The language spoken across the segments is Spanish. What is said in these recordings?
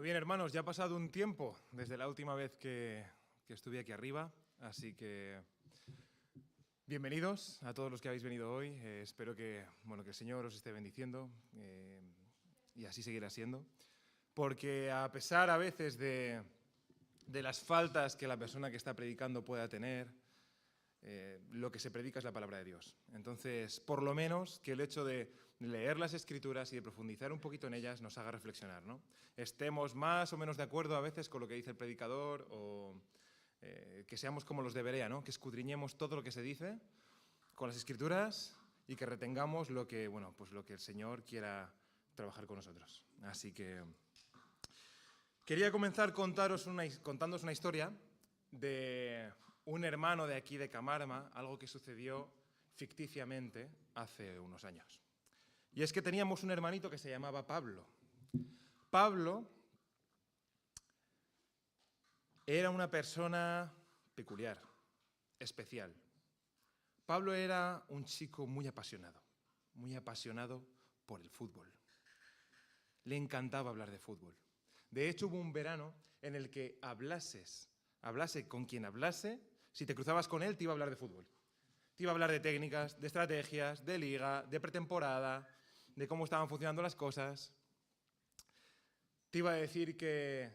Muy bien, hermanos, ya ha pasado un tiempo desde la última vez que estuve aquí arriba, así que bienvenidos a todos los que habéis venido hoy. Espero que el Señor os esté bendiciendo y así seguirá siendo, porque a pesar a veces de las faltas que la persona que está predicando pueda tener, lo que se predica es la palabra de Dios. Entonces, por lo menos que el hecho de leer las Escrituras y de profundizar un poquito en ellas nos haga reflexionar, ¿no? Estemos más o menos de acuerdo a veces con lo que dice el predicador o que seamos como los de Berea, ¿no? Que escudriñemos todo lo que se dice con las Escrituras y que retengamos lo que, lo que el Señor quiera trabajar con nosotros. Así que quería comenzar contándoos una historia de un hermano de aquí de Camarma, algo que sucedió ficticiamente hace unos años. Y es que teníamos un hermanito que se llamaba Pablo. Pablo era una persona peculiar, especial. Pablo era un chico muy apasionado por el fútbol. Le encantaba hablar de fútbol. De hecho, hubo un verano en el que hablase con quien hablase, si te cruzabas con él, te iba a hablar de fútbol. Te iba a hablar de técnicas, de estrategias, de liga, de pretemporada, de cómo estaban funcionando las cosas. Te iba a decir que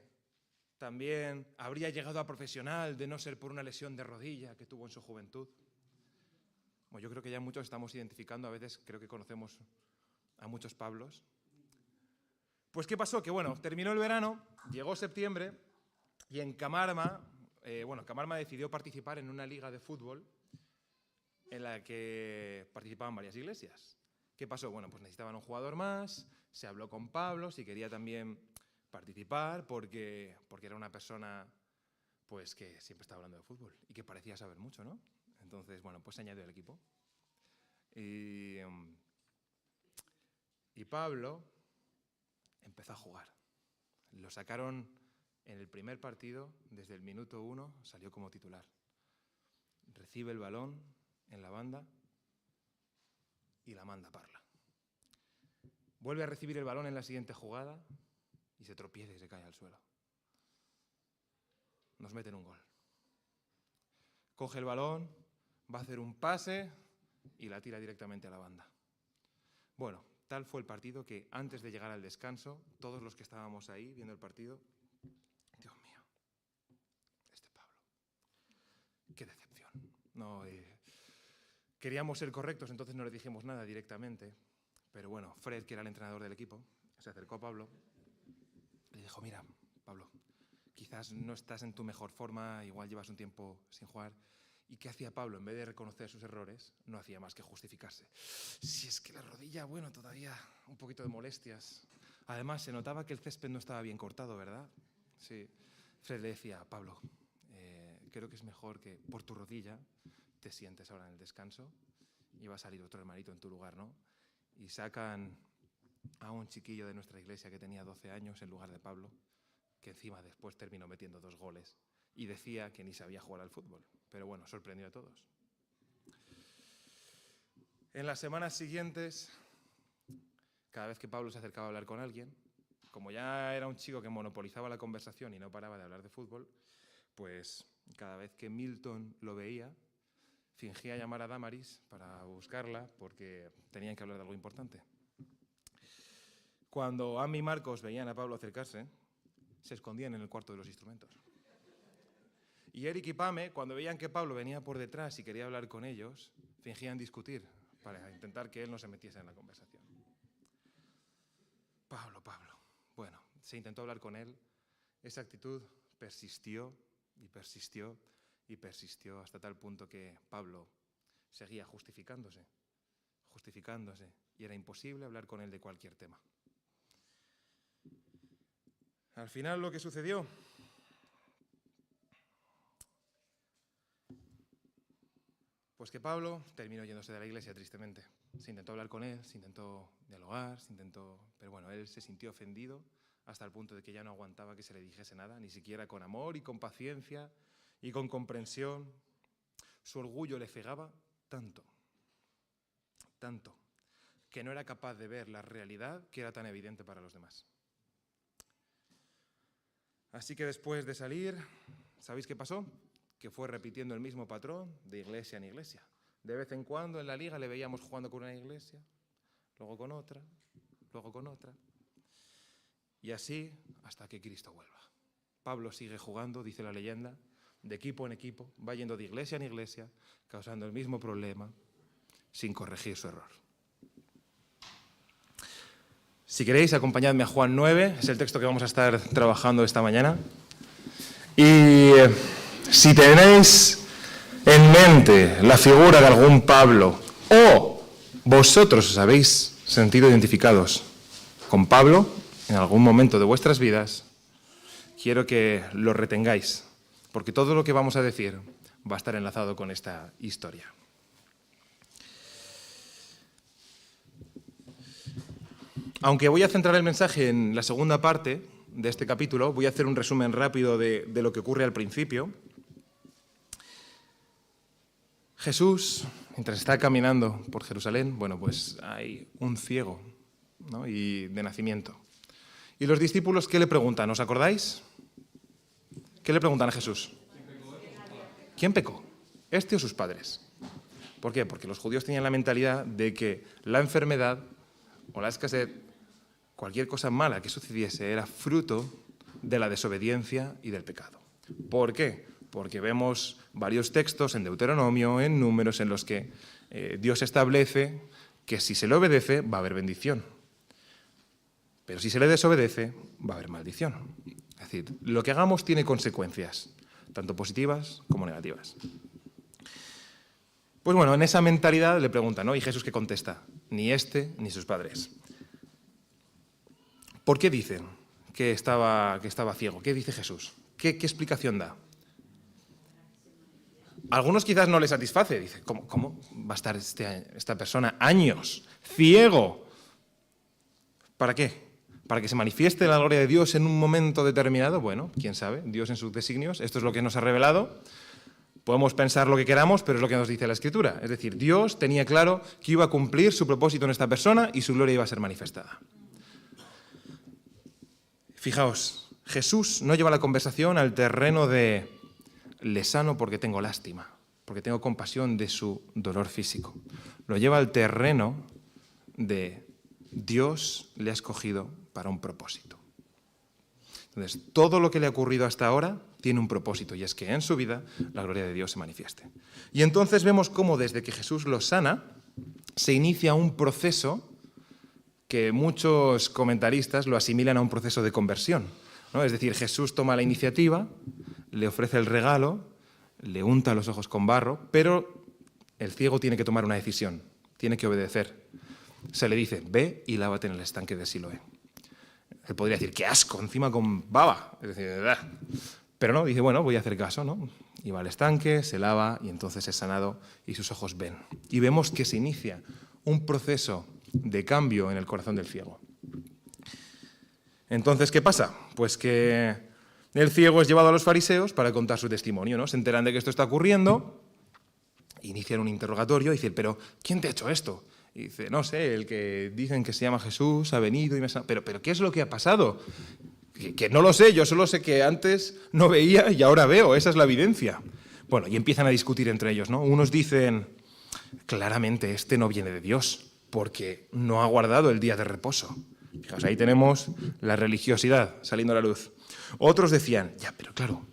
también habría llegado a profesional de no ser por una lesión de rodilla que tuvo en su juventud. Bueno, yo creo que ya muchos estamos identificando, a veces creo que conocemos a muchos Pablos. Pues ¿qué pasó? Que terminó el verano, llegó septiembre y en Camarma, Camarma decidió participar en una liga de fútbol en la que participaban varias iglesias. ¿Qué pasó? Pues necesitaban un jugador más, se habló con Pablo si quería también participar porque era una persona pues que siempre estaba hablando de fútbol y que parecía saber mucho, ¿no? Entonces, pues se añadió al equipo. Y Pablo empezó a jugar. Lo sacaron en el primer partido, desde el minuto 1, salió como titular. Recibe el balón en la banda y la manda a Parla. Vuelve a recibir el balón en la siguiente jugada y se tropieza y se cae al suelo. Nos meten un gol. Coge el balón, va a hacer un pase y la tira directamente a la banda. Tal fue el partido que antes de llegar al descanso, todos los que estábamos ahí viendo el partido, Dios mío, este Pablo, qué decepción. Queríamos ser correctos, entonces no le dijimos nada directamente, pero Fred, que era el entrenador del equipo, se acercó a Pablo y le dijo: mira, Pablo, quizás no estás en tu mejor forma, igual llevas un tiempo sin jugar. ¿Y qué hacía Pablo? En vez de reconocer sus errores, no hacía más que justificarse. Si es que la rodilla, todavía un poquito de molestias. Además, se notaba que el césped no estaba bien cortado, ¿verdad? Sí. Fred le decía: Pablo, creo que es mejor que por tu rodilla te sientes ahora en el descanso y va a salir otro hermanito en tu lugar, ¿no? Y sacan a un chiquillo de nuestra iglesia que tenía 12 años en lugar de Pablo, que encima después terminó metiendo 2 goles y decía que ni sabía jugar al fútbol. Pero sorprendió a todos. En las semanas siguientes, cada vez que Pablo se acercaba a hablar con alguien, como ya era un chico que monopolizaba la conversación y no paraba de hablar de fútbol, pues cada vez que Milton lo veía, fingía llamar a Damaris para buscarla porque tenían que hablar de algo importante. Cuando Ami y Marcos veían a Pablo acercarse, se escondían en el cuarto de los instrumentos. Y Eric y Pame, cuando veían que Pablo venía por detrás y quería hablar con ellos, fingían discutir para intentar que él no se metiese en la conversación. Pablo. Se intentó hablar con él. Esa actitud persistió y persistió y persistió hasta tal punto que Pablo seguía justificándose, y era imposible hablar con él de cualquier tema. Al final, lo que sucedió, pues que Pablo terminó yéndose de la iglesia, tristemente. Se intentó hablar con él, se intentó dialogar, pero él se sintió ofendido hasta el punto de que ya no aguantaba que se le dijese nada, ni siquiera con amor y con paciencia y con comprensión. Su orgullo le cegaba tanto, que no era capaz de ver la realidad que era tan evidente para los demás. Así que después de salir, ¿sabéis qué pasó? Que fue repitiendo el mismo patrón de iglesia en iglesia. De vez en cuando en la liga le veíamos jugando con una iglesia, luego con otra, luego con otra. Y así hasta que Cristo vuelva. Pablo sigue jugando, dice la leyenda, de equipo en equipo, va yendo de iglesia en iglesia, causando el mismo problema, sin corregir su error. Si queréis, acompañadme a Juan 9, es el texto que vamos a estar trabajando esta mañana. Y si tenéis en mente la figura de algún Pablo, o vosotros os habéis sentido identificados con Pablo en algún momento de vuestras vidas, quiero que lo retengáis, porque todo lo que vamos a decir va a estar enlazado con esta historia. Aunque voy a centrar el mensaje en la segunda parte de este capítulo, voy a hacer un resumen rápido de lo que ocurre al principio. Jesús, mientras está caminando por Jerusalén, bueno, pues hay un ciego, ¿no? Y de nacimiento. Y los discípulos, ¿qué le preguntan? ¿Os acordáis? ¿Qué le preguntan a Jesús? ¿Quién pecó? ¿Este o sus padres? ¿Por qué? Porque los judíos tenían la mentalidad de que la enfermedad o la escasez, cualquier cosa mala que sucediese, era fruto de la desobediencia y del pecado. ¿Por qué? Porque vemos varios textos en Deuteronomio, en Números, en los que Dios establece que si se le obedece va a haber bendición. Pero si se le desobedece, va a haber maldición. Es decir, lo que hagamos tiene consecuencias, tanto positivas como negativas. Pues bueno, en esa mentalidad le preguntan, ¿no? ¿Y Jesús qué contesta? Ni este ni sus padres. ¿Por qué dicen que estaba ciego? ¿Qué dice Jesús? ¿Qué explicación da? A algunos quizás no les satisface. Dice, ¿cómo va a estar esta persona años ciego? ¿Para qué? ¿Para que se manifieste la gloria de Dios en un momento determinado? Bueno, quién sabe, Dios en sus designios, esto es lo que nos ha revelado. Podemos pensar lo que queramos, pero es lo que nos dice la Escritura. Es decir, Dios tenía claro que iba a cumplir su propósito en esta persona y su gloria iba a ser manifestada. Fijaos, Jesús no lleva la conversación al terreno de le sano porque tengo lástima, porque tengo compasión de su dolor físico. Lo lleva al terreno de Dios le ha escogido para un propósito. Entonces, todo lo que le ha ocurrido hasta ahora tiene un propósito, y es que en su vida la gloria de Dios se manifieste. Y entonces vemos cómo desde que Jesús lo sana, se inicia un proceso que muchos comentaristas lo asimilan a un proceso de conversión, ¿no? Es decir, Jesús toma la iniciativa, le ofrece el regalo, le unta los ojos con barro, pero el ciego tiene que tomar una decisión, tiene que obedecer. Se le dice, ve y lávate en el estanque de Siloé. Él podría decir, qué asco, encima con baba. Es decir, ¡ah! Pero no, dice, bueno, voy a hacer caso, ¿no? Y va al estanque, se lava y entonces es sanado y sus ojos ven. Y vemos que se inicia un proceso de cambio en el corazón del ciego. Entonces, ¿qué pasa? Pues que el ciego es llevado a los fariseos para contar su testimonio, ¿no? Se enteran de que esto está ocurriendo, inician un interrogatorio y dicen, pero ¿quién te ha hecho esto? Y dice, no sé, el que dicen que se llama Jesús ha venido y me ha sanado. Pero ¿qué es lo que ha pasado? Que no lo sé, yo solo sé que antes no veía y ahora veo, esa es la evidencia. Bueno, y empiezan a discutir entre ellos, ¿no? Unos dicen, claramente este no viene de Dios, porque no ha guardado el día de reposo. Fijaos, ahí tenemos la religiosidad saliendo a la luz. Otros decían, ya, pero claro,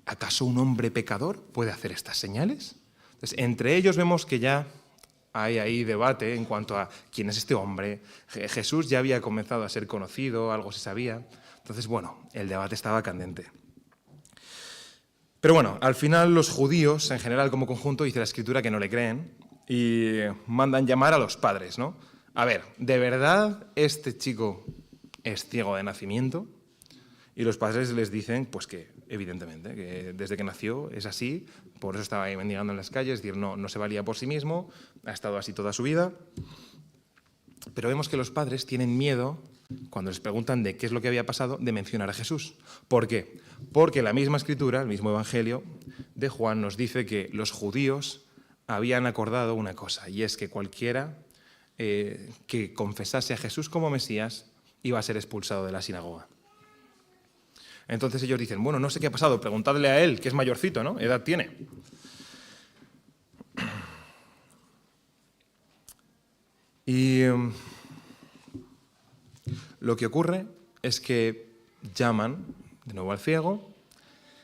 ¿acaso un hombre pecador puede hacer estas señales? Entonces, entre ellos vemos que ya hay ahí debate en cuanto a quién es este hombre. Jesús ya había comenzado a ser conocido, algo se sabía. Entonces, bueno, el debate estaba candente. Pero bueno, al final los judíos, en general como conjunto, dice la Escritura que no le creen y mandan llamar a los padres, ¿no? A ver, ¿de verdad este chico es ciego de nacimiento? Y los padres les dicen, pues que evidentemente, que desde que nació es así, por eso estaba ahí mendigando en las calles, es decir, no se valía por sí mismo, ha estado así toda su vida. Pero vemos que los padres tienen miedo, cuando les preguntan de qué es lo que había pasado, de mencionar a Jesús. ¿Por qué? Porque la misma Escritura, el mismo Evangelio de Juan nos dice que los judíos habían acordado una cosa, y es que cualquiera que confesase a Jesús como Mesías iba a ser expulsado de la sinagoga. Entonces ellos dicen, bueno, no sé qué ha pasado, preguntadle a él, que es mayorcito, ¿no? Edad tiene. Y lo que ocurre es que llaman de nuevo al ciego,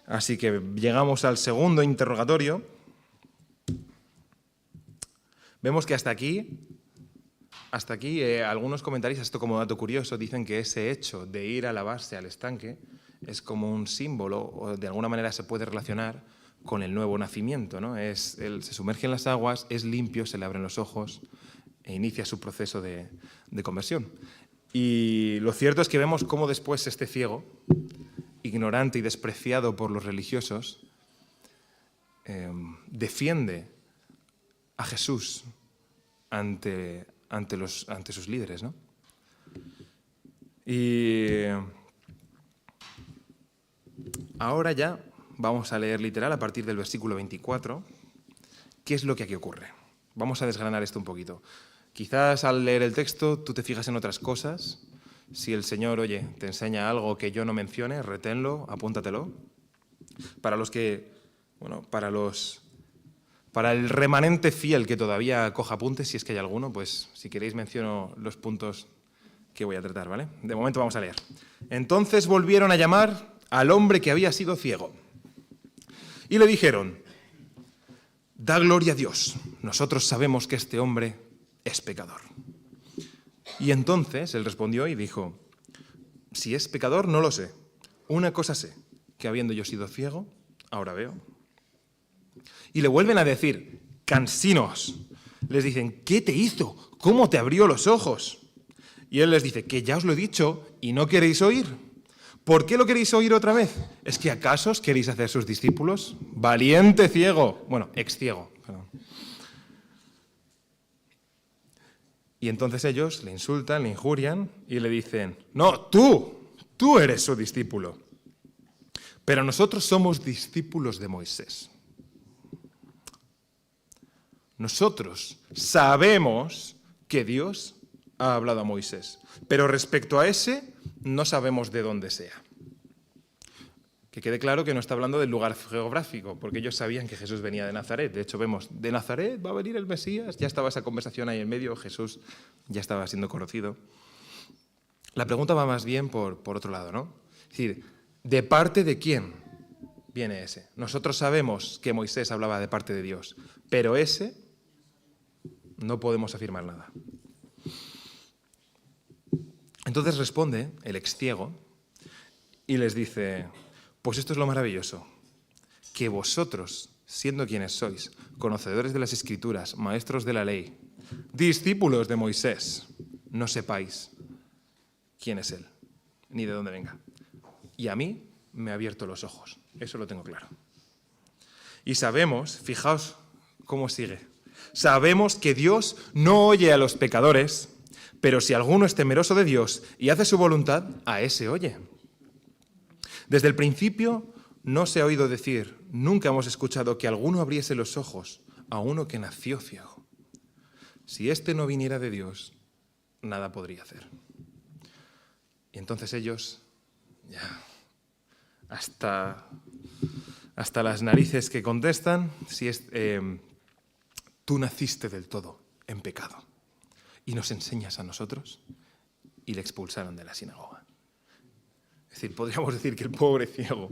así que llegamos al segundo interrogatorio. Vemos que hasta aquí algunos comentaristas, esto como dato curioso, dicen que ese hecho de ir a lavarse al estanque es como un símbolo, o de alguna manera se puede relacionar con el nuevo nacimiento, ¿no? Él se sumerge en las aguas, es limpio, se le abren los ojos e inicia su proceso de conversión. Y lo cierto es que vemos cómo después este ciego, ignorante y despreciado por los religiosos, defiende a Jesús ante sus líderes, ¿no? Y ahora ya vamos a leer literal a partir del versículo 24 qué es lo que aquí ocurre. Vamos a desgranar esto un poquito. Quizás al leer el texto tú te fijas en otras cosas. Si el Señor, oye, te enseña algo que yo no mencione, reténlo, apúntatelo. Para el remanente fiel que todavía coja apuntes, si es que hay alguno, pues si queréis menciono los puntos que voy a tratar, ¿vale? De momento vamos a leer. Entonces volvieron a llamar al hombre que había sido ciego y le dijeron, da gloria a Dios, nosotros sabemos que este hombre es pecador. Y entonces él respondió y dijo, si es pecador no lo sé, una cosa sé, que habiendo yo sido ciego, ahora veo. Y le vuelven a decir, cansinos. Les dicen, ¿qué te hizo? ¿Cómo te abrió los ojos? Y él les dice, que ya os lo he dicho y no queréis oír. ¿Por qué lo queréis oír otra vez? ¿Es que acaso os queréis hacer sus discípulos? Valiente ciego. Bueno, ex ciego. Perdón. Y entonces ellos le insultan, le injurian y le dicen, no, tú eres su discípulo. Pero nosotros somos discípulos de Moisés. Nosotros sabemos que Dios ha hablado a Moisés, pero respecto a ese no sabemos de dónde sea. Que quede claro que no está hablando del lugar geográfico, porque ellos sabían que Jesús venía de Nazaret. De hecho, vemos, de Nazaret va a venir el Mesías. Ya estaba esa conversación ahí en medio, Jesús ya estaba siendo conocido. La pregunta va más bien por otro lado, ¿no? Es decir, ¿de parte de quién viene ese? Nosotros sabemos que Moisés hablaba de parte de Dios, pero ese no podemos afirmar nada. Entonces responde el ex ciego y les dice, pues esto es lo maravilloso, que vosotros, siendo quienes sois, conocedores de las Escrituras, maestros de la ley, discípulos de Moisés, no sepáis quién es él, ni de dónde venga. Y a mí me ha abierto los ojos, eso lo tengo claro. Y sabemos, fijaos cómo sigue, sabemos que Dios no oye a los pecadores, pero si alguno es temeroso de Dios y hace su voluntad, a ese oye. Desde el principio no se ha oído decir, nunca hemos escuchado que alguno abriese los ojos a uno que nació ciego. Si éste no viniera de Dios, nada podría hacer. Y entonces ellos, ya, hasta las narices que contestan, si es, tú naciste del todo en pecado y nos enseñas a nosotros, y le expulsaron de la sinagoga. Es decir, podríamos decir que el pobre ciego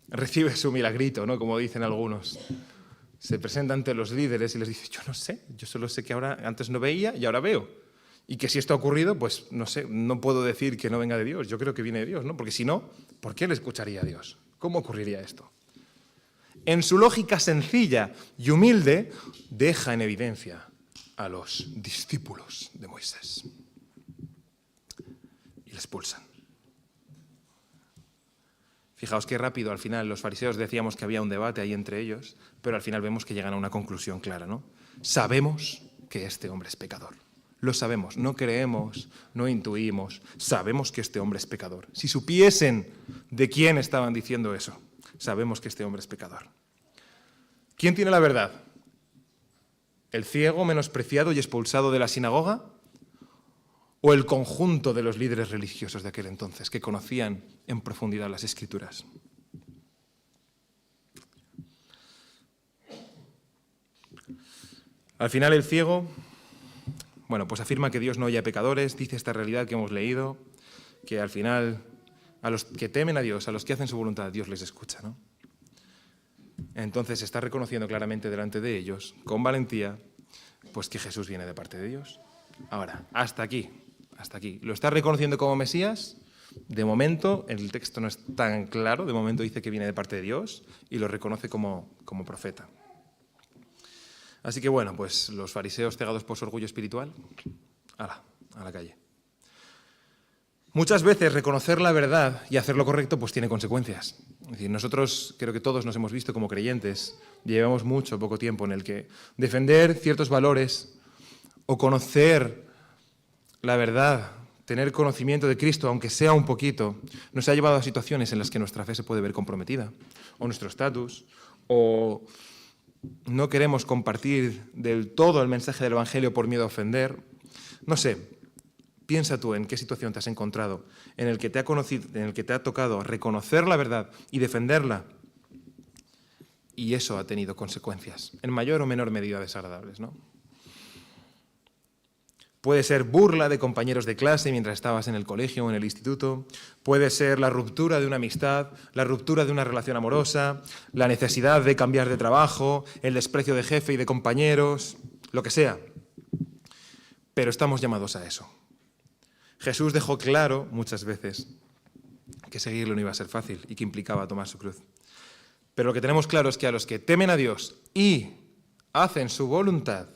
recibe su milagrito, ¿no? Como dicen algunos. Se presenta ante los líderes y les dice, yo no sé, yo solo sé que ahora antes no veía y ahora veo. Y que si esto ha ocurrido, pues no sé, no puedo decir que no venga de Dios, yo creo que viene de Dios, ¿no? Porque si no, ¿por qué le escucharía a Dios? ¿Cómo ocurriría esto? En su lógica sencilla y humilde, deja en evidencia a los discípulos de Moisés. Y le expulsan. Fijaos qué rápido al final los fariseos decíamos que había un debate ahí entre ellos, pero al final vemos que llegan a una conclusión clara, ¿no? Sabemos que este hombre es pecador. Lo sabemos, no creemos, no intuimos, sabemos que este hombre es pecador. Si supiesen de quién estaban diciendo eso, sabemos que este hombre es pecador. ¿Quién tiene la verdad? ¿El ciego menospreciado y expulsado de la sinagoga? o el conjunto de los líderes religiosos de aquel entonces, que conocían en profundidad las Escrituras. Al final el ciego, pues afirma que Dios no oye a pecadores, dice esta realidad que hemos leído, que al final a los que temen a Dios, a los que hacen su voluntad, Dios les escucha, ¿no? Entonces está reconociendo claramente delante de ellos, con valentía, pues que Jesús viene de parte de Dios. Ahora, hasta aquí. ¿Lo está reconociendo como Mesías? De momento, el texto no es tan claro, de momento dice que viene de parte de Dios y lo reconoce como profeta. Así que pues los fariseos cegados por su orgullo espiritual, a la calle. Muchas veces reconocer la verdad y hacer lo correcto pues tiene consecuencias. Es decir, nosotros creo que todos nos hemos visto como creyentes, llevamos poco tiempo en el que defender ciertos valores o conocer la verdad, tener conocimiento de Cristo, aunque sea un poquito, nos ha llevado a situaciones en las que nuestra fe se puede ver comprometida, o nuestro estatus, o no queremos compartir del todo el mensaje del Evangelio por miedo a ofender. No sé, piensa tú en qué situación te has encontrado, en el que te ha tocado reconocer la verdad y defenderla, y eso ha tenido consecuencias, en mayor o menor medida desagradables, ¿no? Puede ser burla de compañeros de clase mientras estabas en el colegio o en el instituto. Puede ser la ruptura de una amistad, la ruptura de una relación amorosa, la necesidad de cambiar de trabajo, el desprecio de jefe y de compañeros, lo que sea. Pero estamos llamados a eso. Jesús dejó claro muchas veces que seguirlo no iba a ser fácil y que implicaba tomar su cruz. Pero lo que tenemos claro es que a los que temen a Dios y hacen su voluntad,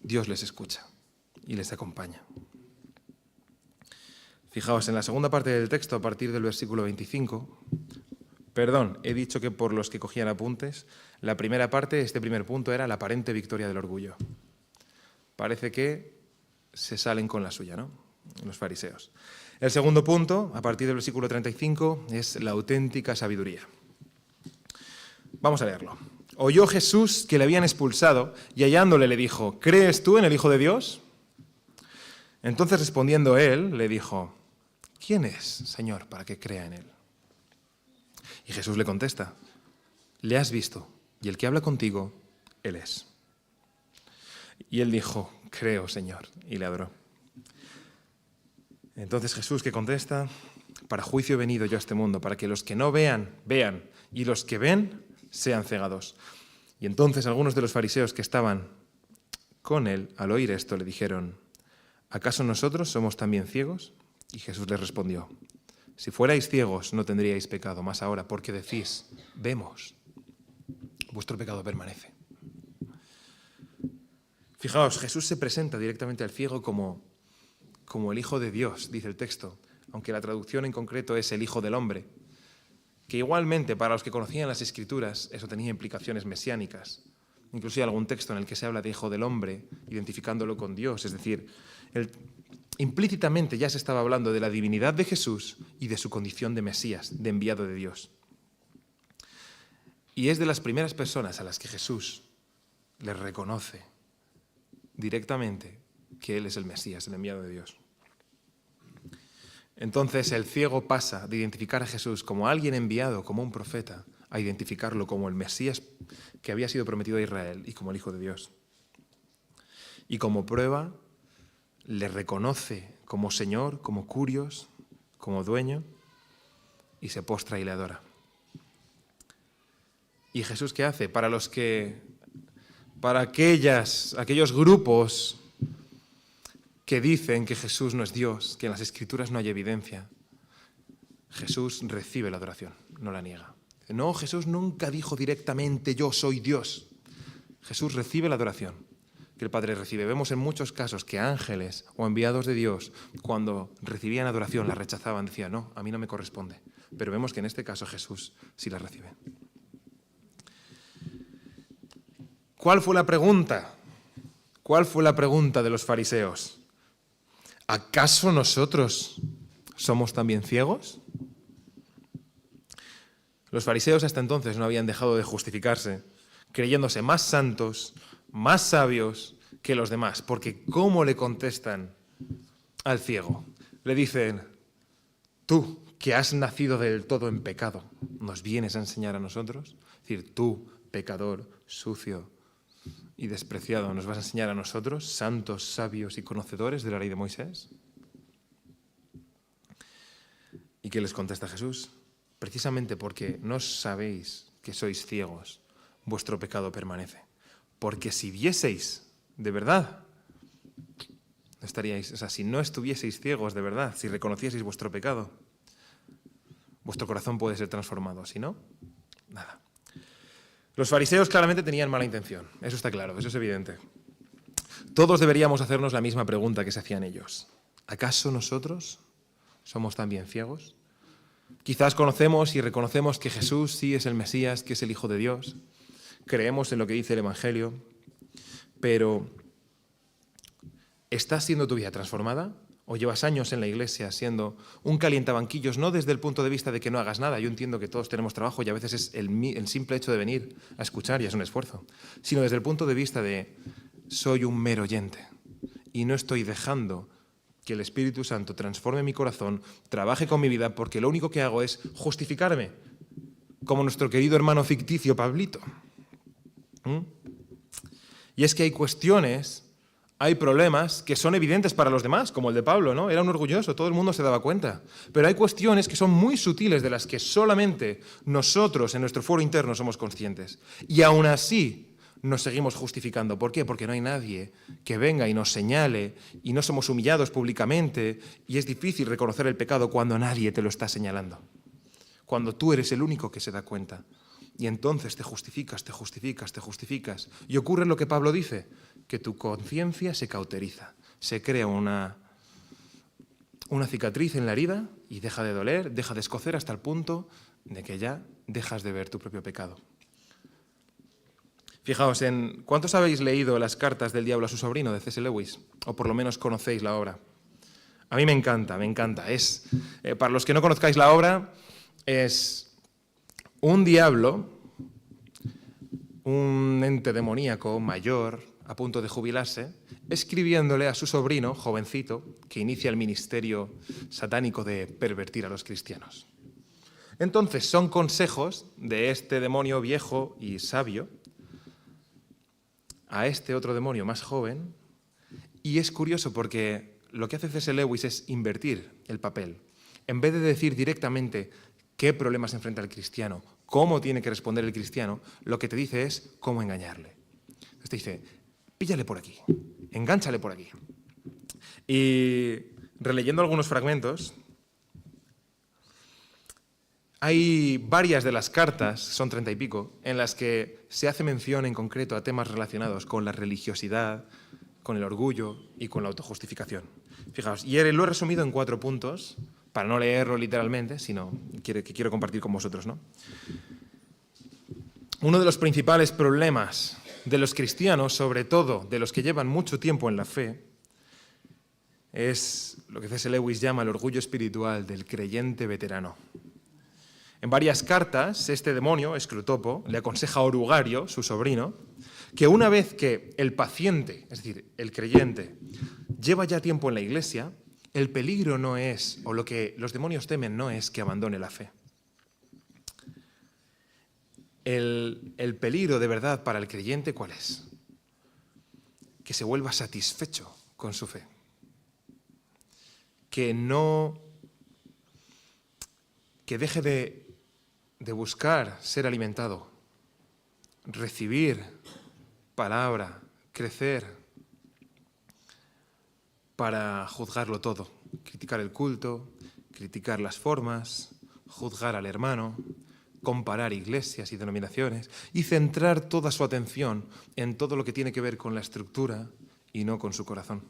Dios les escucha y les acompaña. Fijaos, en la segunda parte del texto, a partir del versículo 25, he dicho que por los que cogían apuntes, la primera parte, este primer punto, era la aparente victoria del orgullo. Parece que se salen con la suya, ¿no? Los fariseos. El segundo punto, a partir del versículo 35, es la auténtica sabiduría. Vamos a leerlo. Oyó Jesús que le habían expulsado y hallándole le dijo, ¿crees tú en el Hijo de Dios? Entonces respondiendo él, le dijo, ¿quién es, Señor, para que crea en él? Y Jesús le contesta, le has visto y el que habla contigo, él es. Y él dijo, creo, Señor, y le adoró. Entonces Jesús que contesta, para juicio he venido yo a este mundo, para que los que no vean, vean, y los que ven, sean cegados. Y entonces algunos de los fariseos que estaban con él, al oír esto, le dijeron, ¿acaso nosotros somos también ciegos? Y Jesús les respondió, si fuerais ciegos no tendríais pecado, más ahora, porque decís, vemos, vuestro pecado permanece. Fijaos, Jesús se presenta directamente al ciego como el Hijo de Dios, dice el texto, aunque la traducción en concreto es el Hijo del Hombre, que igualmente para los que conocían las Escrituras eso tenía implicaciones mesiánicas. Incluso hay algún texto en el que se habla de Hijo del Hombre, identificándolo con Dios, es decir, implícitamente ya se estaba hablando de la divinidad de Jesús y de su condición de Mesías, de enviado de Dios. Y es de las primeras personas a las que Jesús les reconoce directamente que Él es el Mesías, el enviado de Dios. Entonces el ciego pasa de identificar a Jesús como alguien enviado, como un profeta, a identificarlo como el Mesías que había sido prometido a Israel y como el Hijo de Dios. Y como prueba, le reconoce como Señor, como Curios, como dueño, y se postra y le adora. ¿Y Jesús qué hace? Para aquellos grupos que dicen que Jesús no es Dios, que en las Escrituras no hay evidencia, Jesús recibe la adoración, no la niega. No, Jesús nunca dijo directamente yo soy Dios. Jesús recibe la adoración que el Padre recibe. Vemos en muchos casos que ángeles o enviados de Dios, cuando recibían adoración, la rechazaban, decían, no, a mí no me corresponde. Pero vemos que en este caso Jesús sí la recibe. ¿Cuál fue la pregunta? ¿Cuál fue la pregunta de los fariseos? ¿Acaso nosotros somos también ciegos? Los fariseos hasta entonces no habían dejado de justificarse, creyéndose más santos, más sabios que los demás, porque ¿cómo le contestan al ciego? Le dicen, tú, que has nacido del todo en pecado, ¿nos vienes a enseñar a nosotros? Es decir, tú, pecador, sucio y despreciado, ¿nos vas a enseñar a nosotros, santos, sabios y conocedores de la ley de Moisés? ¿Y qué les contesta Jesús? Precisamente porque no sabéis que sois ciegos, vuestro pecado permanece. Porque si vieseis de verdad, estaríais, o sea, si no estuvieseis ciegos de verdad, si reconocieseis vuestro pecado, vuestro corazón puede ser transformado. Si no, nada. Los fariseos claramente tenían mala intención, eso está claro, eso es evidente. Todos deberíamos hacernos la misma pregunta que se hacían ellos. ¿Acaso nosotros somos también ciegos? Quizás conocemos y reconocemos que Jesús sí es el Mesías, que es el Hijo de Dios. Creemos en lo que dice el Evangelio, pero ¿estás siendo tu vida transformada? ¿O llevas años en la iglesia siendo un calientabanquillos, no desde el punto de vista de que no hagas nada? Yo entiendo que todos tenemos trabajo y a veces es el simple hecho de venir a escuchar y es un esfuerzo. Sino desde el punto de vista de soy un mero oyente y no estoy dejando que el Espíritu Santo transforme mi corazón, trabaje con mi vida, porque lo único que hago es justificarme, como nuestro querido hermano ficticio Pablito. Y es que hay cuestiones, hay problemas que son evidentes para los demás, como el de Pablo, ¿no? Era un orgulloso, todo el mundo se daba cuenta. Pero hay cuestiones que son muy sutiles, de las que solamente nosotros en nuestro foro interno somos conscientes. Y aún así nos seguimos justificando. ¿Por qué? Porque no hay nadie que venga y nos señale y no somos humillados públicamente y es difícil reconocer el pecado cuando nadie te lo está señalando. Cuando tú eres el único que se da cuenta. Y entonces te justificas, te justificas, te justificas. Y ocurre lo que Pablo dice, que tu conciencia se cauteriza. Se crea una cicatriz en la herida y deja de doler, deja de escocer hasta el punto de que ya dejas de ver tu propio pecado. Fijaos, ¿cuántos habéis leído las cartas del diablo a su sobrino de C.S. Lewis? O por lo menos conocéis la obra. A mí me encanta, me encanta. Para los que no conozcáis la obra, es un diablo, un ente demoníaco mayor, a punto de jubilarse, escribiéndole a su sobrino, jovencito, que inicia el ministerio satánico de pervertir a los cristianos. Entonces, son consejos de este demonio viejo y sabio a este otro demonio más joven, y es curioso porque lo que hace C.S. Lewis es invertir el papel. En vez de decir directamente qué problemas enfrenta el cristiano, cómo tiene que responder el cristiano, lo que te dice es cómo engañarle. Entonces te dice, píllale por aquí, engánchale por aquí. Y releyendo algunos fragmentos, hay varias de las cartas, son 30 y pico, en las que se hace mención en concreto a temas relacionados con la religiosidad, con el orgullo y con la autojustificación. Fijaos, y lo he resumido en 4 puntos, para no leerlo literalmente, sino que quiero compartir con vosotros, ¿no? Uno de los principales problemas de los cristianos, sobre todo de los que llevan mucho tiempo en la fe, es lo que C.S. Lewis llama el orgullo espiritual del creyente veterano. En varias cartas, este demonio, Escrutopo, le aconseja a Orugario, su sobrino, que una vez que el paciente, es decir, el creyente, lleva ya tiempo en la iglesia, el peligro no es, o lo que los demonios temen no es que abandone la fe. El peligro de verdad para el creyente, ¿cuál es? Que se vuelva satisfecho con su fe. Que deje de buscar ser alimentado, recibir palabra, crecer, para juzgarlo todo, criticar el culto, criticar las formas, juzgar al hermano, comparar iglesias y denominaciones y centrar toda su atención en todo lo que tiene que ver con la estructura y no con su corazón.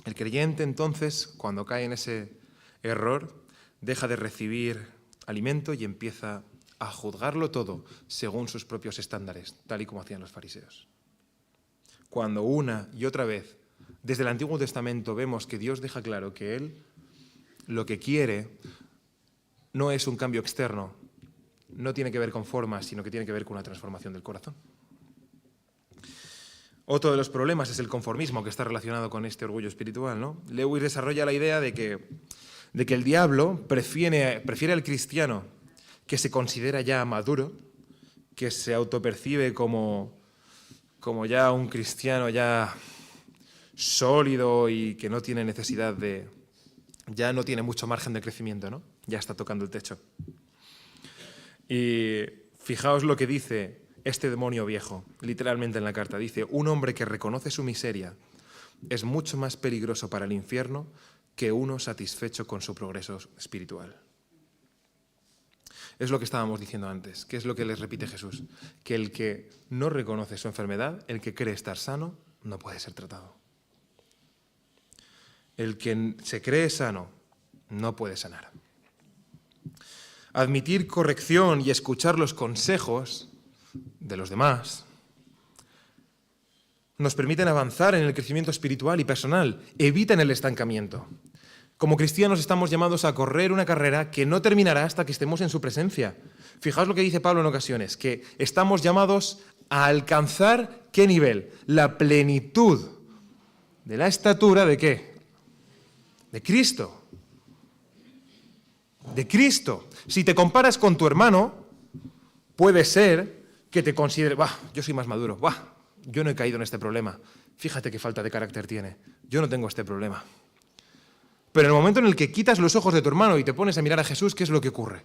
El creyente, entonces, cuando cae en ese error, deja de recibir alimento y empieza a juzgarlo todo según sus propios estándares, tal y como hacían los fariseos. Cuando una y otra vez, desde el Antiguo Testamento, vemos que Dios deja claro que Él lo que quiere no es un cambio externo, no tiene que ver con formas, sino que tiene que ver con una transformación del corazón. Otro de los problemas es el conformismo, que está relacionado con este orgullo espiritual, ¿no? Lewis desarrolla la idea de que el diablo prefiere al cristiano que se considera ya maduro, que se autopercibe como ya un cristiano ya sólido y que no tiene necesidad ya no tiene mucho margen de crecimiento, ¿no? Ya está tocando el techo. Y fijaos lo que dice este demonio viejo, literalmente en la carta. Dice, un hombre que reconoce su miseria es mucho más peligroso para el infierno que uno satisfecho con su progreso espiritual. Es lo que estábamos diciendo antes, que es lo que les repite Jesús, que el que no reconoce su enfermedad, el que cree estar sano, no puede ser tratado. El que se cree sano no puede sanar. Admitir corrección y escuchar los consejos de los demás nos permiten avanzar en el crecimiento espiritual y personal, evitan el estancamiento. Como cristianos estamos llamados a correr una carrera que no terminará hasta que estemos en su presencia. Fijaos lo que dice Pablo en ocasiones, que estamos llamados a alcanzar ¿qué nivel? La plenitud de la estatura ¿de qué? De Cristo. De Cristo. Si te comparas con tu hermano, puede ser que te considere, yo soy más maduro, yo no he caído en este problema. Fíjate qué falta de carácter tiene. Yo no tengo este problema. Pero en el momento en el que quitas los ojos de tu hermano y te pones a mirar a Jesús, ¿qué es lo que ocurre?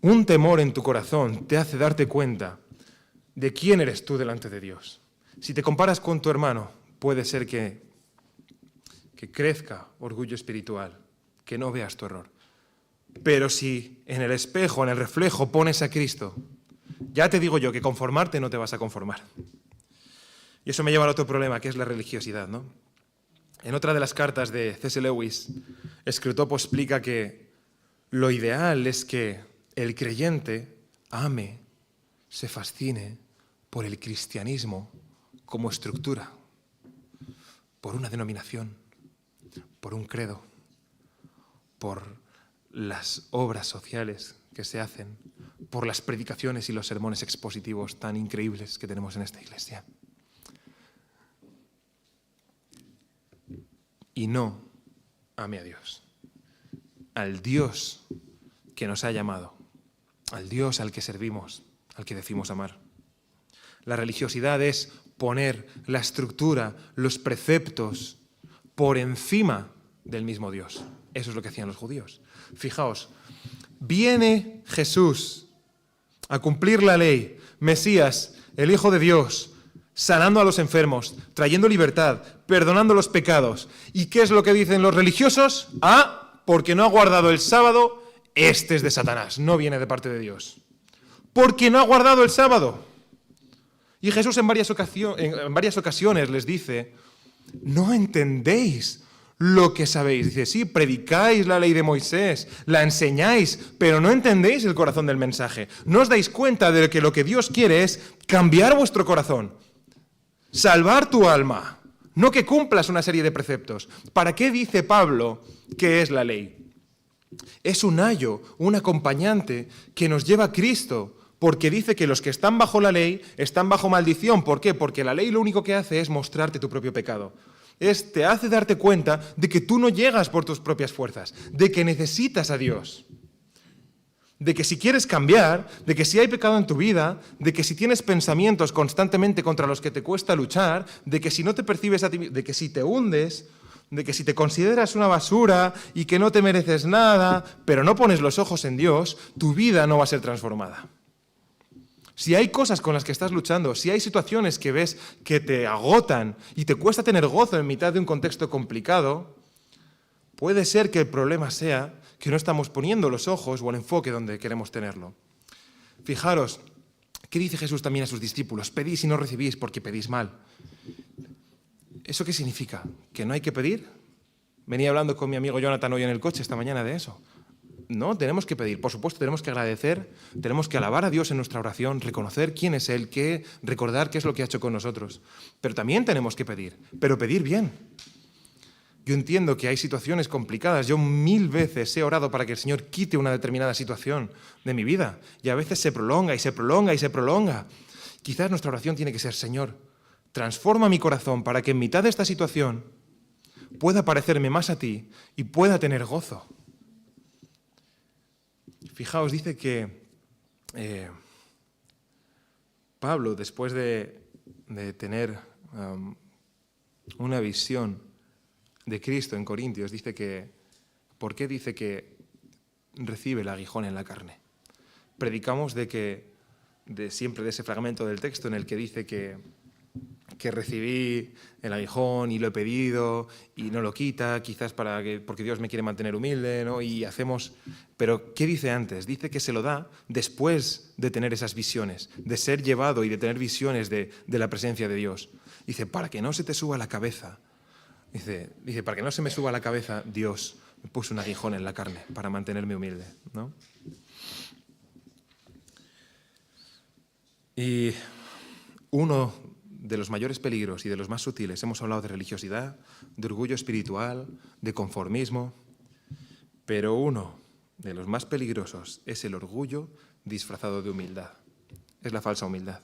Un temor en tu corazón te hace darte cuenta de quién eres tú delante de Dios. Si te comparas con tu hermano, puede ser que crezca orgullo espiritual, que no veas tu error. Pero si en el espejo, en el reflejo, pones a Cristo, ya te digo yo que conformarte no te vas a conformar. Y eso me lleva al otro problema, que es la religiosidad, ¿no? En otra de las cartas de C.S. Lewis, Scrutopo explica que lo ideal es que el creyente ame, se fascine por el cristianismo como estructura, por una denominación, por un credo, por las obras sociales que se hacen, por las predicaciones y los sermones expositivos tan increíbles que tenemos en esta iglesia. Y no ame a Dios, al Dios que nos ha llamado, al Dios al que servimos, al que decimos amar. La religiosidad es poner la estructura, los preceptos por encima del mismo Dios. Eso es lo que hacían los judíos. Fijaos, viene Jesús a cumplir la ley, Mesías, el Hijo de Dios, sanando a los enfermos, trayendo libertad, perdonando los pecados. ¿Y qué es lo que dicen los religiosos? Porque no ha guardado el sábado, este es de Satanás, no viene de parte de Dios. Porque no ha guardado el sábado. Y Jesús en varias ocasiones les dice, no entendéis lo que sabéis. Dice, sí, predicáis la ley de Moisés, la enseñáis, pero no entendéis el corazón del mensaje. No os dais cuenta de que lo que Dios quiere es cambiar vuestro corazón, salvar tu alma, no que cumplas una serie de preceptos. ¿Para qué dice Pablo que es la ley? Es un ayo, un acompañante que nos lleva a Cristo, porque dice que los que están bajo la ley están bajo maldición. ¿Por qué? Porque la ley lo único que hace es mostrarte tu propio pecado. Te hace darte cuenta de que tú no llegas por tus propias fuerzas, de que necesitas a Dios, de que si quieres cambiar, de que si hay pecado en tu vida, de que si tienes pensamientos constantemente contra los que te cuesta luchar, de que si no te percibes a ti, de que si te hundes, de que si te consideras una basura y que no te mereces nada, pero no pones los ojos en Dios, tu vida no va a ser transformada. Si hay cosas con las que estás luchando, si hay situaciones que ves que te agotan y te cuesta tener gozo en mitad de un contexto complicado, puede ser que el problema sea que no estamos poniendo los ojos o el enfoque donde queremos tenerlo. Fijaros, ¿qué dice Jesús también a sus discípulos? Pedís y no recibís porque pedís mal. ¿Eso qué significa? ¿Que no hay que pedir? Venía hablando con mi amigo Jonathan hoy en el coche esta mañana de eso. No, tenemos que pedir, por supuesto, tenemos que agradecer, tenemos que alabar a Dios en nuestra oración, reconocer quién es Él, recordar qué es lo que ha hecho con nosotros. Pero también tenemos que pedir, pero pedir bien. Yo entiendo que hay situaciones complicadas. Yo 1000 veces he orado para que el Señor quite una determinada situación de mi vida. Y a veces se prolonga y se prolonga y se prolonga. Quizás nuestra oración tiene que ser: Señor, transforma mi corazón para que en mitad de esta situación pueda parecerme más a ti y pueda tener gozo. Fijaos, dice que Pablo, después de tener una visión de Cristo en Corintios, dice que, ¿por qué dice que recibe el aguijón en la carne? Predicamos siempre de ese fragmento del texto en el que dice que recibí el aguijón y lo he pedido y no lo quita, quizás porque Dios me quiere mantener humilde, ¿no? Pero ¿qué dice antes? Dice que se lo da después de tener esas visiones, de ser llevado y de tener visiones de la presencia de Dios. Dice, para que no se te suba la cabeza. Dice, para que no se me suba la cabeza, Dios me puso un aguijón en la carne para mantenerme humilde, ¿no? Y uno de los mayores peligros y de los más sutiles, hemos hablado de religiosidad, de orgullo espiritual, de conformismo, pero uno de los más peligrosos es el orgullo disfrazado de humildad. Es la falsa humildad.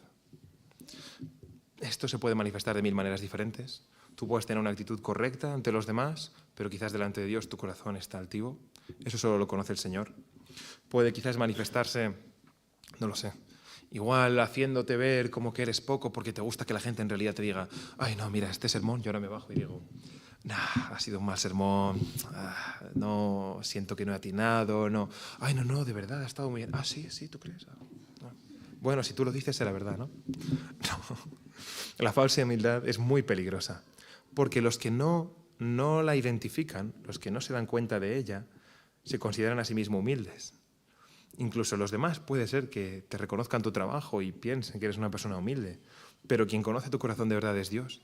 Esto se puede manifestar de 1000 maneras diferentes. Tú puedes tener una actitud correcta ante los demás, pero quizás delante de Dios tu corazón está altivo. Eso solo lo conoce el Señor. Puede quizás manifestarse, no lo sé, igual haciéndote ver como que eres poco porque te gusta que la gente en realidad te diga, ay no, mira, este sermón, yo ahora me bajo y digo, nah, ha sido un mal sermón, no, siento que no he atinado, no, ay no, de verdad, ha estado muy bien. Ah, sí, ¿tú crees? No. Bueno, si tú lo dices será verdad, ¿no? No. La falsa humildad es muy peligrosa, porque los que no la identifican, los que no se dan cuenta de ella, se consideran a sí mismos humildes. Incluso los demás puede ser que te reconozcan tu trabajo y piensen que eres una persona humilde, pero quien conoce tu corazón de verdad es Dios.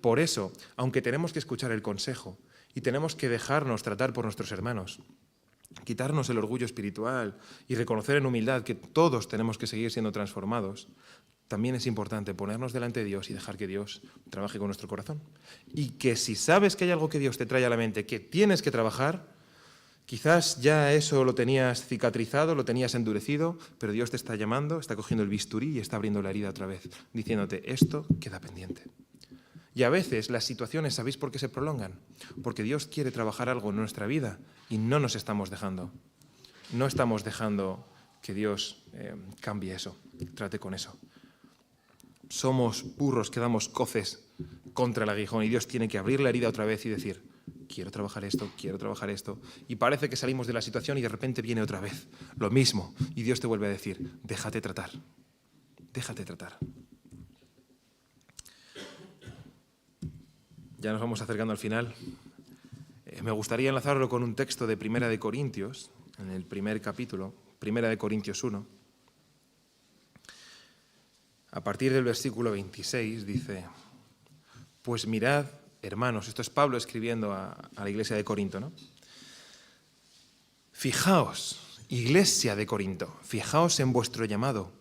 Por eso, aunque tenemos que escuchar el consejo y tenemos que dejarnos tratar por nuestros hermanos, quitarnos el orgullo espiritual y reconocer en humildad que todos tenemos que seguir siendo transformados, también es importante ponernos delante de Dios y dejar que Dios trabaje con nuestro corazón. Y que si sabes que hay algo que Dios te trae a la mente que tienes que trabajar, quizás ya eso lo tenías cicatrizado, lo tenías endurecido, pero Dios te está llamando, está cogiendo el bisturí y está abriendo la herida otra vez, diciéndote, esto queda pendiente. Y a veces las situaciones, ¿sabéis por qué se prolongan? Porque Dios quiere trabajar algo en nuestra vida y no nos estamos dejando. No estamos dejando que Dios cambie eso, trate con eso. Somos burros que damos coces contra el aguijón y Dios tiene que abrir la herida otra vez y decir, quiero trabajar esto, y parece que salimos de la situación y de repente viene otra vez lo mismo y Dios te vuelve a decir, déjate tratar. Ya nos vamos acercando al final. Me gustaría enlazarlo con un texto de Primera de Corintios, en el primer capítulo, Primera de Corintios 1. A partir del versículo 26 dice, pues mirad, hermanos, esto es Pablo escribiendo a la iglesia de Corinto, ¿no? Fijaos, iglesia de Corinto, fijaos en vuestro llamado,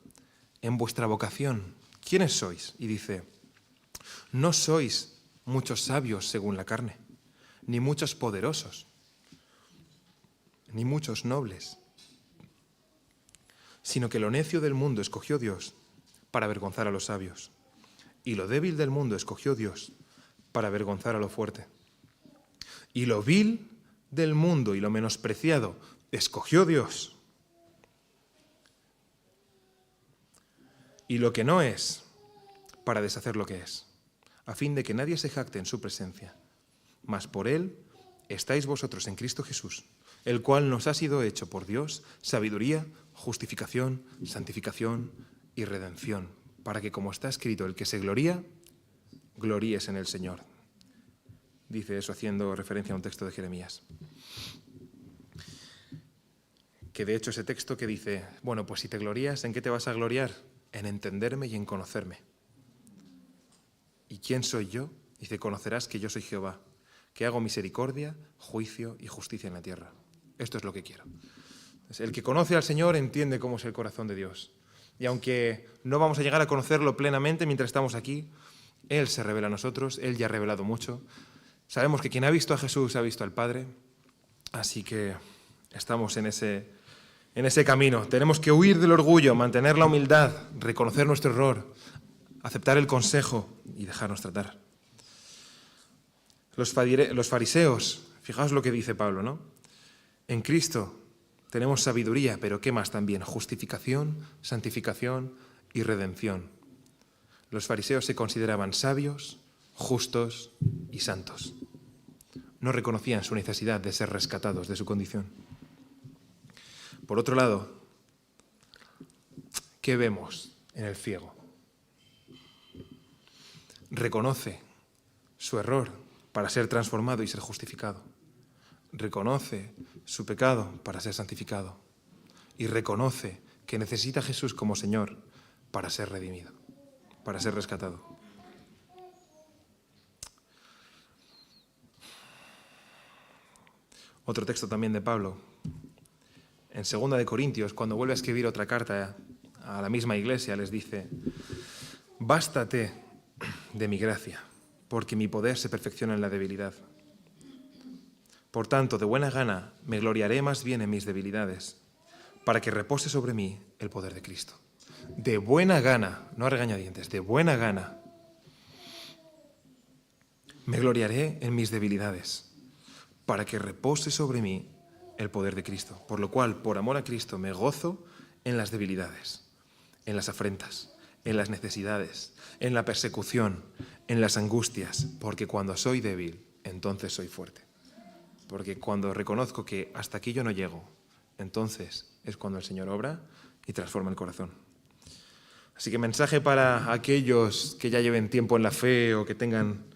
en vuestra vocación. ¿Quiénes sois? Y dice, no sois muchos sabios según la carne, ni muchos poderosos, ni muchos nobles, sino que lo necio del mundo escogió Dios para avergonzar a los sabios, y lo débil del mundo escogió Dios para avergonzar a lo fuerte. Y lo vil del mundo y lo menospreciado escogió Dios. Y lo que no es, para deshacer lo que es, a fin de que nadie se jacte en su presencia. Mas por Él estáis vosotros en Cristo Jesús, el cual nos ha sido hecho por Dios sabiduría, justificación, santificación y redención, para que, como está escrito, el que se gloría, gloríes en el Señor. Dice eso haciendo referencia a un texto de Jeremías. Que de hecho ese texto que dice, bueno, pues si te glorías, ¿en qué te vas a gloriar? En entenderme y en conocerme. ¿Y quién soy yo? Dice, conocerás que yo soy Jehová, que hago misericordia, juicio y justicia en la tierra. Esto es lo que quiero. Entonces, el que conoce al Señor entiende cómo es el corazón de Dios. Y aunque no vamos a llegar a conocerlo plenamente mientras estamos aquí, Él se revela a nosotros, Él ya ha revelado mucho. Sabemos que quien ha visto a Jesús ha visto al Padre, así que estamos en ese camino. Tenemos que huir del orgullo, mantener la humildad, reconocer nuestro error, aceptar el consejo y dejarnos tratar. Los fariseos, fijaos lo que dice Pablo, ¿no? En Cristo tenemos sabiduría, pero ¿qué más también? Justificación, santificación y redención. Los fariseos se consideraban sabios, justos y santos. No reconocían su necesidad de ser rescatados de su condición. Por otro lado, ¿qué vemos en el ciego? Reconoce su error para ser transformado y ser justificado. Reconoce su pecado para ser santificado. Y reconoce que necesita a Jesús como Señor para ser redimido, para ser rescatado. Otro texto también de Pablo, en 2 de Corintios, cuando vuelve a escribir otra carta a la misma iglesia, les dice: bástate de mi gracia, porque mi poder se perfecciona en la debilidad. Por tanto, de buena gana me gloriaré más bien en mis debilidades, para que repose sobre mí el poder de Cristo. De buena gana, no a regañadientes, de buena gana me gloriaré en mis debilidades, para que repose sobre mí el poder de Cristo. Por lo cual, por amor a Cristo, me gozo en las debilidades, en las afrentas, en las necesidades, en la persecución, en las angustias, porque cuando soy débil, entonces soy fuerte. Porque cuando reconozco que hasta aquí yo no llego, entonces es cuando el Señor obra y transforma el corazón. Así que mensaje para aquellos que ya lleven tiempo en la fe o que tengan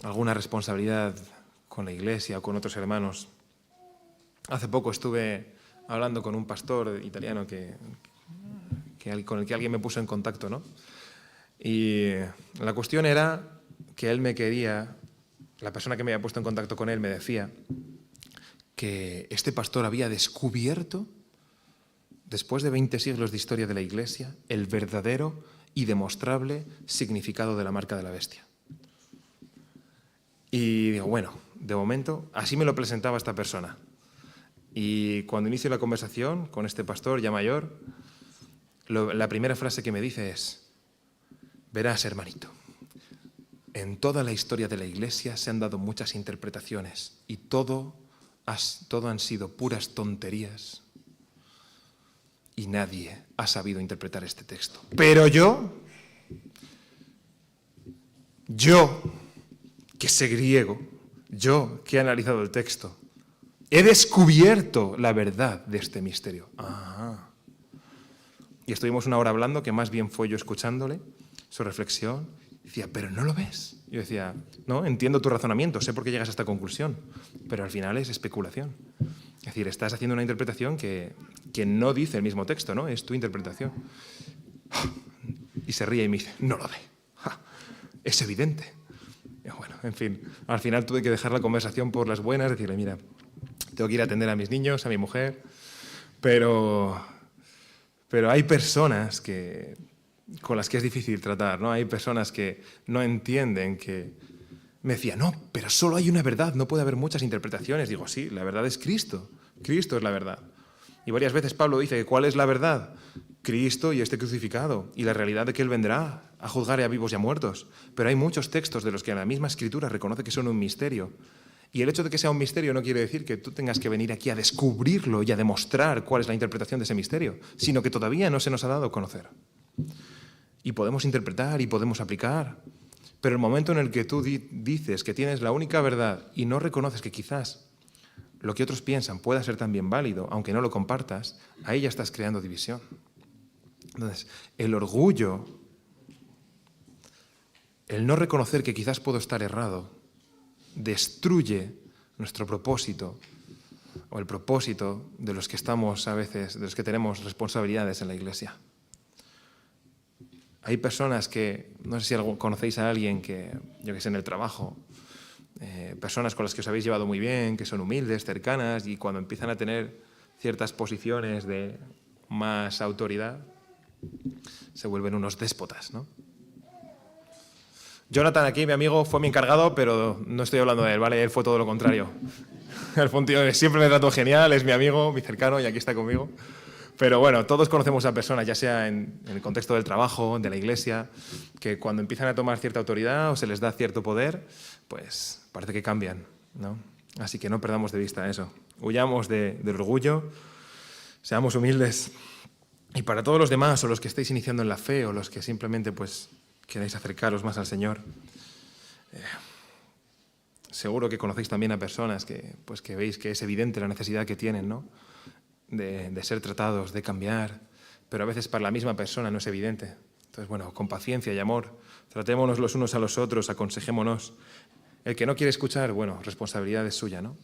alguna responsabilidad con la iglesia o con otros hermanos. Hace poco estuve hablando con un pastor italiano con el que alguien me puso en contacto, ¿no? Y la cuestión era que él me quería, la persona que me había puesto en contacto con él me decía que este pastor había descubierto, después de 20 siglos de historia de la iglesia, el verdadero y demostrable significado de la marca de la bestia. Y digo, bueno, de momento, así me lo presentaba esta persona. Y cuando inicio la conversación con este pastor ya mayor, la primera frase que me dice es: verás, hermanito, en toda la historia de la iglesia se han dado muchas interpretaciones y todo han sido puras tonterías y nadie ha sabido interpretar este texto. Pero yo, que sé griego, yo que he analizado el texto, he descubierto la verdad de este misterio. Y estuvimos una hora hablando, que más bien fue yo escuchándole su reflexión. Decía, ¿pero no lo ves? Yo decía, no, entiendo tu razonamiento, sé por qué llegas a esta conclusión, pero al final es especulación. Es decir, estás haciendo una interpretación que no dice el mismo texto, ¿no? Es tu interpretación. Y se ríe y me dice, no lo ve. Es evidente. Bueno, en fin, al final tuve que dejar la conversación por las buenas, decirle, mira, tengo que ir a atender a mis niños, a mi mujer, pero hay personas con las que es difícil tratar, ¿no? Hay personas que no entienden que... Me decía, no, pero solo hay una verdad, no puede haber muchas interpretaciones. Digo, sí, la verdad es Cristo, Cristo es la verdad. Y varias veces Pablo dice que ¿cuál es la verdad? Cristo y este crucificado, y la realidad de que Él vendrá a juzgar a vivos y a muertos. Pero hay muchos textos de los que la misma Escritura reconoce que son un misterio. Y el hecho de que sea un misterio no quiere decir que tú tengas que venir aquí a descubrirlo y a demostrar cuál es la interpretación de ese misterio, sino que todavía no se nos ha dado a conocer. Y podemos interpretar y podemos aplicar, pero el momento en el que tú dices que tienes la única verdad y no reconoces que quizás lo que otros piensan pueda ser también válido, aunque no lo compartas, ahí ya estás creando división. Entonces, el orgullo, el no reconocer que quizás puedo estar errado, destruye nuestro propósito o el propósito de los que estamos a veces, de los que tenemos responsabilidades en la iglesia. Hay personas que, no sé si conocéis a alguien que, yo que sé, en el trabajo, personas con las que os habéis llevado muy bien, que son humildes, cercanas, y cuando empiezan a tener ciertas posiciones de más autoridad, se vuelven unos déspotas, ¿no? Jonathan aquí, mi amigo, fue mi encargado, pero no estoy hablando de él, ¿vale? Él fue todo lo contrario. Él fue un tío que siempre me trató genial, es mi amigo, mi cercano y aquí está conmigo. Pero bueno, todos conocemos a personas, ya sea en el contexto del trabajo, de la iglesia, que cuando empiezan a tomar cierta autoridad o se les da cierto poder, pues parece que cambian, ¿no? Así que no perdamos de vista eso. Huyamos del orgullo, seamos humildes. Y para todos los demás, o los que estéis iniciando en la fe, o los que simplemente pues queréis acercaros más al Señor, seguro que conocéis también a personas que veis que es evidente la necesidad que tienen, ¿no? De ser tratados, de cambiar, pero a veces para la misma persona no es evidente. Entonces, bueno, con paciencia y amor, tratémonos los unos a los otros, aconsejémonos. El que no quiere escuchar, bueno, responsabilidad es suya, ¿no?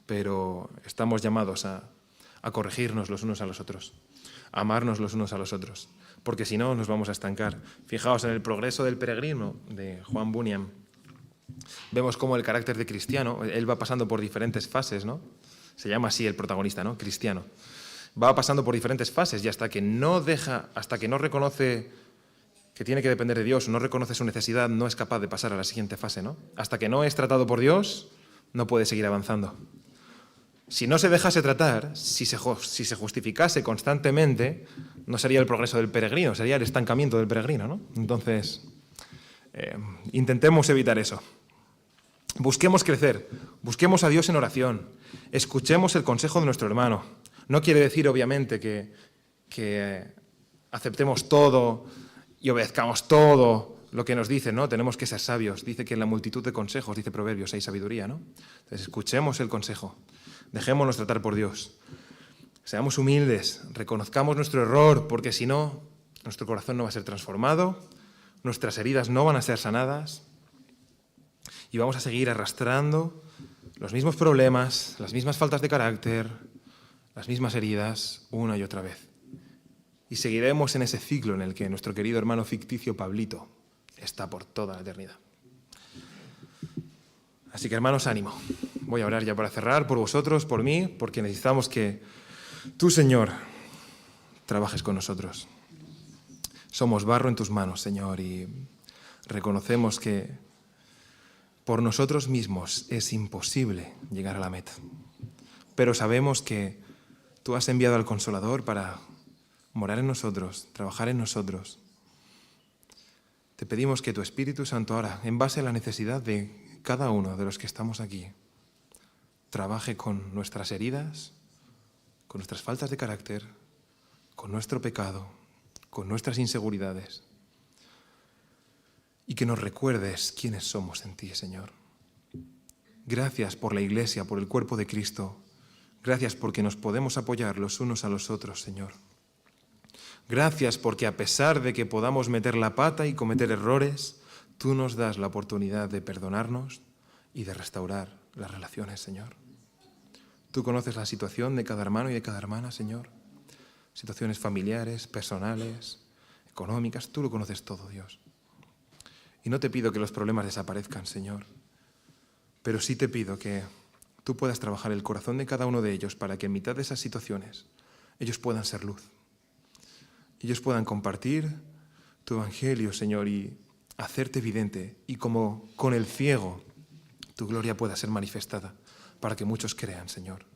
Pero estamos llamados a corregirnos los unos a los otros, a amarnos los unos a los otros, porque si no nos vamos a estancar. Fijaos en el progreso del peregrino de Juan Bunyan. Vemos cómo el carácter de cristiano, él va pasando por diferentes fases, ¿no? Se llama así el protagonista, ¿no? Cristiano. Va pasando por diferentes fases y hasta que no reconoce que tiene que depender de Dios, no reconoce su necesidad, no es capaz de pasar a la siguiente fase, ¿no? Hasta que no es tratado por Dios, no puede seguir avanzando. Si no se dejase tratar, si se justificase constantemente, no sería el progreso del peregrino, sería el estancamiento del peregrino, ¿no? Entonces, intentemos evitar eso. Busquemos crecer, busquemos a Dios en oración, escuchemos el consejo de nuestro hermano. No quiere decir, obviamente, que aceptemos todo y obedezcamos todo lo que nos dice, ¿no? Tenemos que ser sabios. Dice que en la multitud de consejos, dice Proverbios, hay sabiduría, ¿no? Entonces, escuchemos el consejo, dejémonos tratar por Dios. Seamos humildes, reconozcamos nuestro error, porque si no, nuestro corazón no va a ser transformado, nuestras heridas no van a ser sanadas y vamos a seguir arrastrando los mismos problemas, las mismas faltas de carácter, las mismas heridas una y otra vez. Y seguiremos en ese ciclo en el que nuestro querido hermano ficticio Pablito está por toda la eternidad. Así que, hermanos, ánimo. Voy a orar ya para cerrar por vosotros, por mí, porque necesitamos que tú, Señor, trabajes con nosotros. Somos barro en tus manos, Señor, y reconocemos que por nosotros mismos es imposible llegar a la meta. Pero sabemos que tú has enviado al Consolador para morar en nosotros, trabajar en nosotros. Te pedimos que tu Espíritu Santo ahora, en base a la necesidad de cada uno de los que estamos aquí, trabaje con nuestras heridas, con nuestras faltas de carácter, con nuestro pecado, con nuestras inseguridades, y que nos recuerdes quiénes somos en ti, Señor. Gracias por la Iglesia, por el cuerpo de Cristo. Gracias porque nos podemos apoyar los unos a los otros, Señor. Gracias porque a pesar de que podamos meter la pata y cometer errores, tú nos das la oportunidad de perdonarnos y de restaurar las relaciones, Señor. Tú conoces la situación de cada hermano y de cada hermana, Señor. Situaciones familiares, personales, económicas, tú lo conoces todo, Dios. Y no te pido que los problemas desaparezcan, Señor, pero sí te pido que tú puedas trabajar el corazón de cada uno de ellos para que en mitad de esas situaciones ellos puedan ser luz. Ellos puedan compartir tu evangelio, Señor, y hacerte evidente, y como con el ciego, tu gloria pueda ser manifestada para que muchos crean, Señor.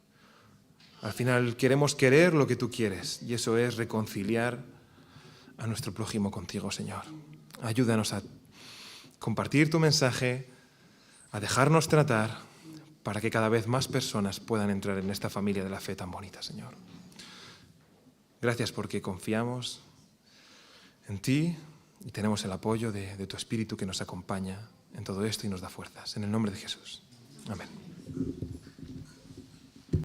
Al final queremos querer lo que tú quieres, y eso es reconciliar a nuestro prójimo contigo, Señor. Ayúdanos a compartir tu mensaje, a dejarnos tratar, para que cada vez más personas puedan entrar en esta familia de la fe tan bonita, Señor. Gracias porque confiamos en ti y tenemos el apoyo de tu Espíritu que nos acompaña en todo esto y nos da fuerzas. En el nombre de Jesús. Amén.